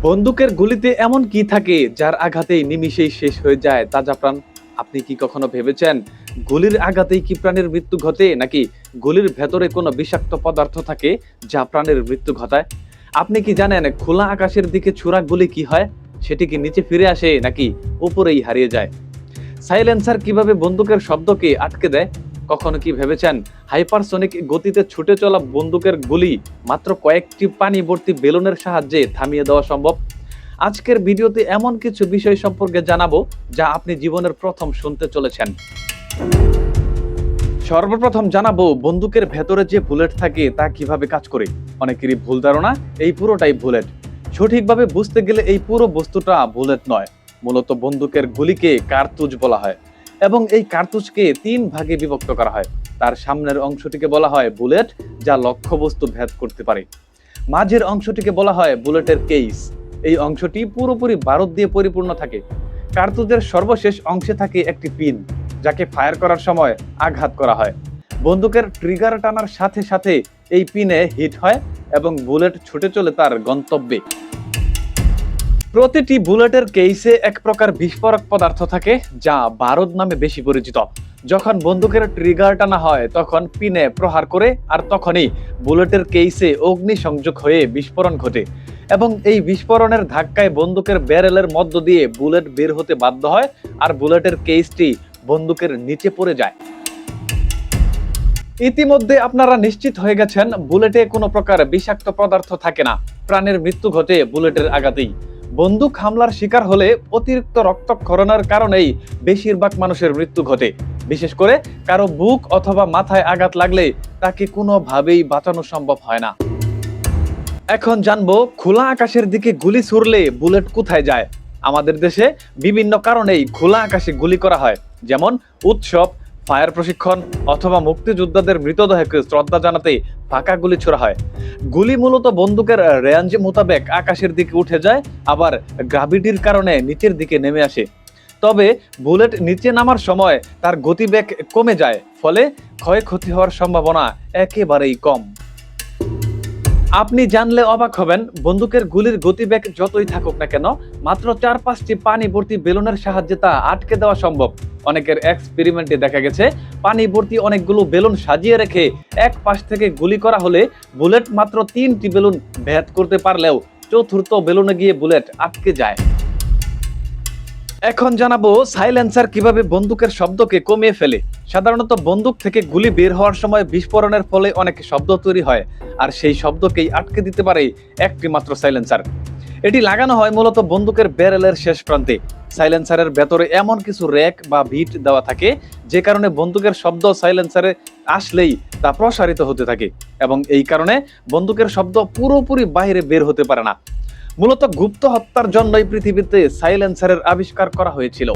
বন্দুকের গুলিতে এমন কি থাকে যার আঘাতেই নিমিষেই শেষ হয়ে যায় তাজা প্রাণ? আপনি কি কখনো ভেবেছেন গুলির আঘাতেই কি প্রাণের মৃত্যু ঘটে, নাকি গুলির ভেতরে কোনো বিষাক্ত পদার্থ থাকে যা প্রাণের মৃত্যু ঘটায়? আপনি কি জানেন খোলা আকাশের দিকে ছোড়া গুলি কি হয়? সেটি কি নিচে ফিরে আসে নাকি উপরেই হারিয়ে যায়? সাইলেন্সার কিভাবে বন্দুকের শব্দকে আটকে দেয়? কখনো কি ভেবেছেন হাইপারসনিক গতিতে ছুটে চলা বন্দুকের গুলি মাত্র কয়েকটি পানি ভর্তি বেলুনের সাহায্যে থামিয়ে দেওয়া সম্ভব? আজকের ভিডিওতে এমন কিছু বিষয় সম্পর্কে জানাবো যা আপনি জীবনের প্রথম শুনতে চলেছেন। সর্বপ্রথম জানাবো বন্দুকের ভেতরে যে বুলেট থাকে তা কিভাবে কাজ করে। অনেকেরই ভুল ধারণা এই পুরোটাই বুলেট। সঠিকভাবে বুঝতে গেলে এই পুরো বস্তুটা বুলেট নয়, মূলত বন্দুকের গুলিকে কার্তুজ বলা হয় এবং এই কার্তুজকে 3 ভাগে বিভক্ত করা হয়। তার সামনের অংশটিকে বলা হয় বুলেট, যা লক্ষ্যবস্তু ভেদ করতে পারে। মাঝের অংশটিকে বলা হয় বুলেটের কেস। এই অংশটি পুরোপুরি বারুদ দিয়ে পরিপূর্ণ থাকে। কার্তুজের সর্বশেষ অংশে থাকে একটি পিন, যাকে ফায়ার করার সময় আঘাত করা হয়। বন্দুকের ট্রিগার টানার সাথে সাথে এই পিনে হিট হয় এবং বুলেট ছুটে চলে তার গন্তব্যে। প্রতিটি বুলেটের কেসে এক প্রকার বিস্ফোরক পদার্থ থাকে যা বারুদ নামে বেশি পরিচিত। যখন বন্দুকের ট্রিগার টানা হয় তখন পিনে প্রহার করে, আর তখনই বুলেটের কেসে অগ্নি সংযোগ হয়ে বিস্ফোরণ ঘটে এবং এই বিস্ফোরণের ধাক্কায় বন্দুকের ব্যারেলের মধ্য দিয়ে বুলেট বের হতে বাধ্য হয় আর বুলেটের কেসটি বন্দুকের নিচে পড়ে যায়। ইতিমধ্যে আপনারা নিশ্চিত হয়ে গেছেন বুলেটে কোনো প্রকার বিষাক্ত পদার্থ থাকে না। প্রাণের মৃত্যু ঘটে বুলেটের আঘাতেই। বন্দুক হামলার শিকার হলে অতিরিক্ত রক্তক্ষরণের কারণেই বেশিরভাগ মানুষের মৃত্যু ঘটে। বিশেষ করে কারো বুক অথবা মাথায় আঘাত লাগলে তাকে কোনোভাবেই বাঁচানো সম্ভব হয় না। এখন জানবো খোলা আকাশের দিকে গুলি ছুড়লে বুলেট কোথায় যায়। আমাদের দেশে বিভিন্ন কারণেই খোলা আকাশে গুলি করা হয়, যেমন উৎসব, ফায়ার প্রশিক্ষণ অথবা মুক্তিযোদ্ধাদের মৃতদেহকে শ্রদ্ধা জানাতে ফাঁকা গুলি ছোড়া হয়। গুলি মূলত বন্দুকের রেঞ্জ মোতাবেক আকাশের দিকে উঠে যায়, আবার গ্রাভিটির কারণে নিচের দিকে নেমে আসে। তবে বুলেট নিচে নামার সময় তার গতিবেগ কমে যায়, ফলে ক্ষয়ক্ষতি হওয়ার সম্ভাবনা একেবারেই কম। আপনি জানলে অবাক হবেন, বন্দুকের গুলির গতিবেগ যতই থাকুক না কেন, মাত্র 4-5টি পানি ভর্তি বেলুনের সাহায্যে তা আটকে দেওয়া সম্ভব। অনেকের এক্সপেরিমেন্টে দেখা গেছে পানি ভর্তি অনেকগুলো বেলুন সাজিয়ে রেখে এক পাশ থেকে গুলি করা হলে বুলেট মাত্র 3টি বেলুন ভেদ করতে পারলেও চতুর্থ বেলুনে গিয়ে বুলেট আটকে যায়। এখন জানাবো সাইলেন্সার কিভাবে বন্দুকের শব্দকে কমিয়ে ফেলে। সাধারণত বন্দুক থেকে গুলি বের হওয়ার সময় বিস্ফোরণের ফলে অনেক শব্দ তৈরি হয়, আর সেই শব্দকেই আটকে দিতে পারে একটি মাত্র সাইলেন্সার। এটি লাগানো হয় মূলত বন্দুকের ব্যারেলের শেষ প্রান্তে। সাইলেন্সারের ভেতরে এমন কিছু র্যাক বা বিট দেওয়া থাকে যে কারণে বন্দুকের শব্দ সাইলেন্সারে আসলেই তা প্রসারিত হতে থাকে এবং এই কারণে বন্দুকের শব্দ পুরোপুরি বাইরে বের হতে পারে না। মূলত গুপ্ত হত্যার জন্যই পৃথিবীতে সাইলেন্সারের আবিষ্কার করা হয়েছিল।